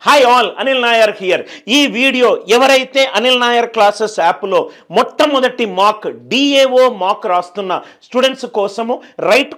Hi all, Anil Nair here. ఈ video ఎవరైతే Anil Nair classes యాప్లో మొట్టమొదటి మాక్ డిఏఓ మాక్ రాస్తున్న స్టూడెంట్స్ కోసము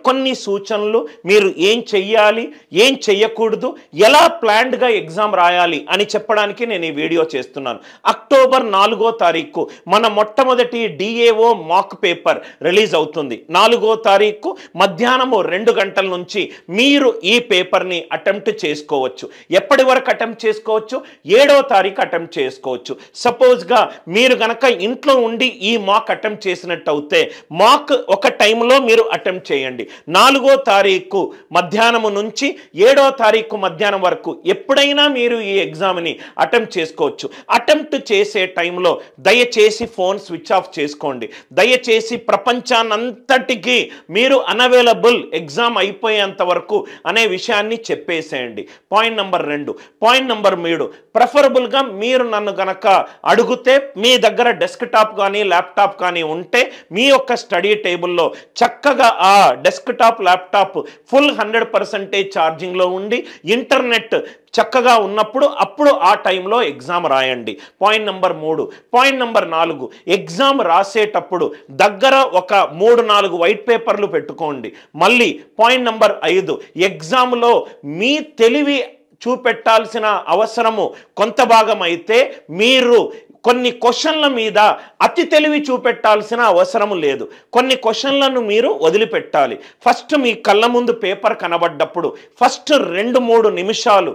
కొన్ని సూచనలు, మీరు ఏం చెయ్యాలి, ఏం చెయ్యకూడదు, ఎలా ప్లాన్డ్గా ఎగ్జామ్ రాయాలి అని చెప్పడానికి నేను ఈ వీడియో చేస్తున్నాను. అక్టోబర్ 4వ తారీఖు మన మొట్టమొదటి డిఏఓ మాక్ పేపర్ రిలీజ్ అవుతుంది. 4వ తారీఖు మధ్యాహ్నం 2 గంటల నుంచి మీరు ఈ పేపర్ని అటెంప్ట్ చేసుకోవచ్చు. ఎప్పటి వరకు అటెంప్ట్ చేసుకోవచ్చు? 7వ తారీఖు అటెంప్ట్ చేసుకోవచ్చు. సపోజ్గా మీరు గనక ఇంట్లో ఉండి ఈ మాక్ అటెంప్ట్ చేసినట్టు అయితే మాక్ ఒక టైంలో మీరు అటెంప్ట్ చేయండి. 4వ తారీఖు మధ్యాహ్నం నుంచి 7వ తారీఖు మధ్యాహ్నం వరకు ఎప్పుడైనా మీరు ఈ ఎగ్జామ్ని అటెంప్ట్ చేసుకోవచ్చు. అటెంప్ట్ చేసే టైంలో దయచేసి ఫోన్ స్విచ్ ఆఫ్ చేసుకోండి. దయచేసి ప్రపంచాన్నంతటికీ మీరు అనవైలబుల్ ఎగ్జామ్ అయిపోయేంత వరకు అనే విషయాన్ని చెప్పేసేయండి. Point number 2. పాయింట్ నెంబర్ 3, ప్రిఫరబుల్గా మీరు నన్ను గనక అడిగితే మీ దగ్గర డెస్క్టాప్ కానీ ల్యాప్టాప్ కానీ ఉంటే మీ యొక్క స్టడీ టేబుల్లో చక్కగా ఆ డెస్క్టాప్ ల్యాప్టాప్ ఫుల్ 100% ఛార్జింగ్లో ఉండి ఇంటర్నెట్ చక్కగా ఉన్నప్పుడు అప్పుడు ఆ టైంలో ఎగ్జామ్ రాయండి. Point number 3. Point number 4, exam రాసేటప్పుడు దగ్గర ఒక 3-4 వైట్ పేపర్లు పెట్టుకోండి. మళ్ళీ పాయింట్ నెంబర్ 5, ఎగ్జామ్లో మీ తెలివి చూపెట్టాల్సిన అవసరము కొంత భాగం అయితే మీరు కొన్ని క్వశ్చన్ల మీద అతి తెలివి చూపెట్టాల్సిన అవసరం లేదు. కొన్ని క్వశ్చన్లను మీరు వదిలిపెట్టాలి. ఫస్ట్ మీ కళ్ళ ముందు పేపర్ కనబడ్డప్పుడు ఫస్ట్ 2-3 నిమిషాలు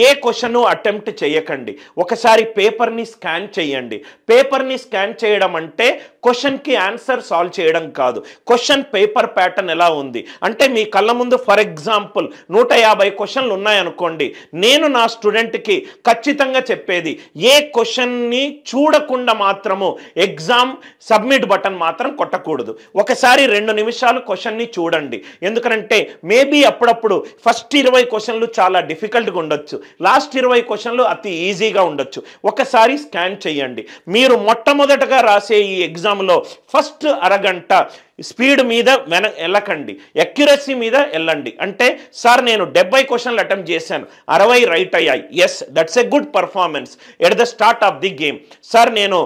ఏ క్వశ్చన్ అటెంప్ట్ చేయకండి. ఒకసారి పేపర్ని స్కాన్ చేయండి. పేపర్ని స్కాన్ చేయడం అంటే క్వశ్చన్కి ఆన్సర్ సాల్వ్ చేయడం కాదు. క్వశ్చన్ పేపర్ ప్యాటర్న్ ఎలా ఉంది అంటే మీ కళ్ళ ముందు ఫర్ ఎగ్జాంపుల్ 150 క్వశ్చన్లు ఉన్నాయనుకోండి. నేను నా స్టూడెంట్కి ఖచ్చితంగా చెప్పేది ఏ క్వశ్చన్ని చూడకుండా మాత్రము ఎగ్జామ్ సబ్మిట్ బటన్ మాత్రం కొట్టకూడదు. ఒకసారి 2 నిమిషాలు క్వశ్చన్ని చూడండి. ఎందుకంటే మేబీ అప్పుడప్పుడు ఫస్ట్ 20 క్వశ్చన్లు చాలా డిఫికల్ట్గా ఉండొచ్చు, లాస్ట్ 20 క్వశ్చన్లు అతి ఈజీగా ఉండొచ్చు. ఒకసారి స్కాన్ చేయండి. మీరు మొట్టమొదటగా రాసే ఈ ఎగ్జామ్లో ఫస్ట్ అరగంట స్పీడ్ మీద వెళ్ళకండి, అక్యురసీ మీద వెళ్ళండి. అంటే సార్ నేను 70 క్వశ్చన్లు అటెంప్ట్ చేశాను, 60 రైట్ అయ్యాయి. Yes, that's a good performance at the start of the game. Sir నేను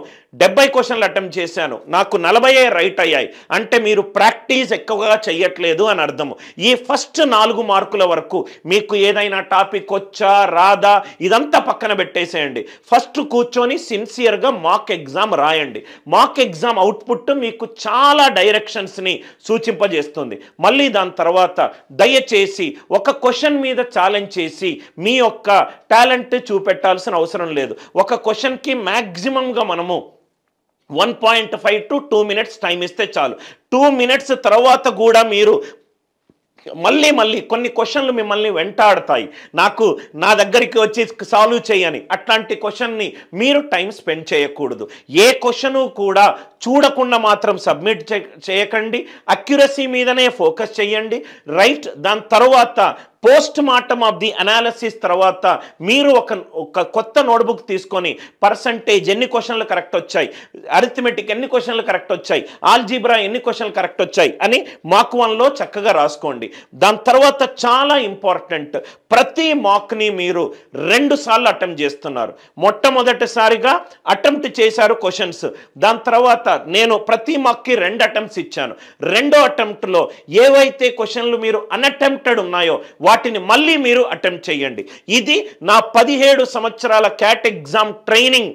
70 క్వశ్చన్లు అటెంప్ట్ చేశాను, నాకు 40 రైట్ అయ్యాయి అంటే మీరు ప్రాక్టీస్ ఎక్కువగా చెయ్యట్లేదు అని అర్థము. ఈ ఫస్ట్ 4 మార్కుల వరకు మీకు ఏదైనా టాపిక్ వచ్చా రాదా ఇదంతా పక్కన పెట్టేసేయండి. ఫస్ట్ కూర్చొని సిన్సియర్గా మాక్ ఎగ్జామ్ రాయండి. మాక్ ఎగ్జామ్ అవుట్పుట్ మీకు చాలా డైరెక్షన్స్ని సూచింపజేస్తుంది. మళ్ళీ దాని తర్వాత దయచేసి ఒక క్వశ్చన్ మీద ఛాలెంజ్ చేసి మీ యొక్క టాలెంట్ చూపెట్టాల్సిన అవసరం లేదు. ఒక క్వశ్చన్కి మ్యాక్సిమంగా మనము 1.5 to 2 minutes టైం ఇస్తే చాలు. 2 minutes తర్వాత కూడా మీరు మళ్ళీ కొన్ని క్వశ్చన్లు మిమ్మల్ని వెంటాడతాయి. నా దగ్గరికి వచ్చి సాల్వ్ చేయని అట్లాంటి క్వశ్చన్ని మీరు టైం స్పెండ్ చేయకూడదు. ఏ క్వశ్చను కూడా చూడకుండా మాత్రం సబ్మిట్ చేయకండి. అక్యురసీ మీదనే ఫోకస్ చేయండి. రైట్, దాని తర్వాత పోస్ట్ మార్టమ్ ఆఫ్ ది అనాలిసిస్ తర్వాత మీరు ఒక కొత్త నోట్బుక్ తీసుకొని పర్సంటేజ్ ఎన్ని క్వశ్చన్లు కరెక్ట్ వచ్చాయి, అరిథమెటిక్ ఎన్ని క్వశ్చన్లు కరెక్ట్ వచ్చాయి, ఆల్జీబ్రా ఎన్ని క్వశ్చన్లు కరెక్ట్ వచ్చాయి అని మాక్ 1లో చక్కగా రాసుకోండి. దాని తర్వాత చాలా ఇంపార్టెంట్, ప్రతి మాక్ని మీరు 2 సార్లు అటెంప్ట్ చేస్తున్నారు. మొట్టమొదటిసారిగా అటెంప్ట్ చేశారు క్వశ్చన్స్, దాని తర్వాత నేను ప్రతి మాక్కి 2 అటెంప్ట్స్ ఇచ్చాను. 2వ అటెంప్ట్లో ఏవైతే క్వశ్చన్లు మీరు అన్అటెంప్టెడ్ ఉన్నాయో వాటిని మళ్ళీ మీరు అటెంప్ట్ చేయండి. ఇది నా 17 సంవత్సరాల క్యాట్ ఎగ్జామ్ ట్రైనింగ్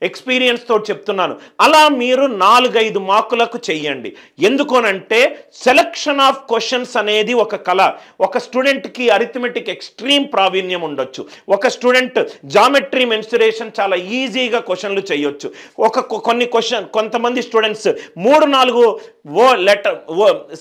ఎక్స్పీరియన్స్తో చెప్తున్నాను. అలా మీరు 4-5 మార్కులకు చెయ్యండి. ఎందుకోనంటే సెలక్షన్ ఆఫ్ క్వశ్చన్స్ అనేది ఒక కళ. ఒక స్టూడెంట్కి అరిథమెటిక్ ఎక్స్ట్రీమ్ ప్రావీణ్యం ఉండొచ్చు, ఒక స్టూడెంట్ జామెట్రీ మెన్సురేషన్ చాలా ఈజీగా క్వశ్చన్లు చేయొచ్చు. కొంతమంది స్టూడెంట్స్ 3-4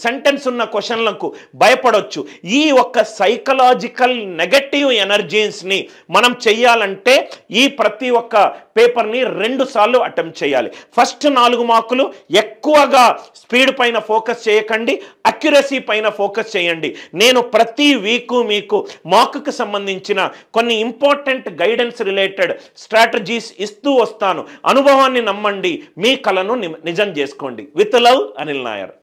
సెంటెన్స్ ఉన్న క్వశ్చన్లకు భయపడొచ్చు. ఈ ఒక్క సైకలాజికల్ నెగటివ్ ఎనర్జీస్ని మనం చెయ్యాలంటే ఈ ప్రతి ఒక్క పేపర్ని 2 సార్లు అటెంప్ట్ చేయాలి. ఫస్ట్ 4 మార్కులు ఎక్కువగా స్పీడ్ పైన ఫోకస్ చేయకండి, అక్యురసీ పైన ఫోకస్ చేయండి. నేను ప్రతి వీకు మీకు మాక్కి సంబంధించిన కొన్ని ఇంపార్టెంట్ గైడెన్స్ రిలేటెడ్ స్ట్రాటజీస్ ఇస్తూ వస్తాను. అనుభవాన్ని నమ్మండి, మీ కలను నిజం చేసుకోండి. With love, Anil Nair.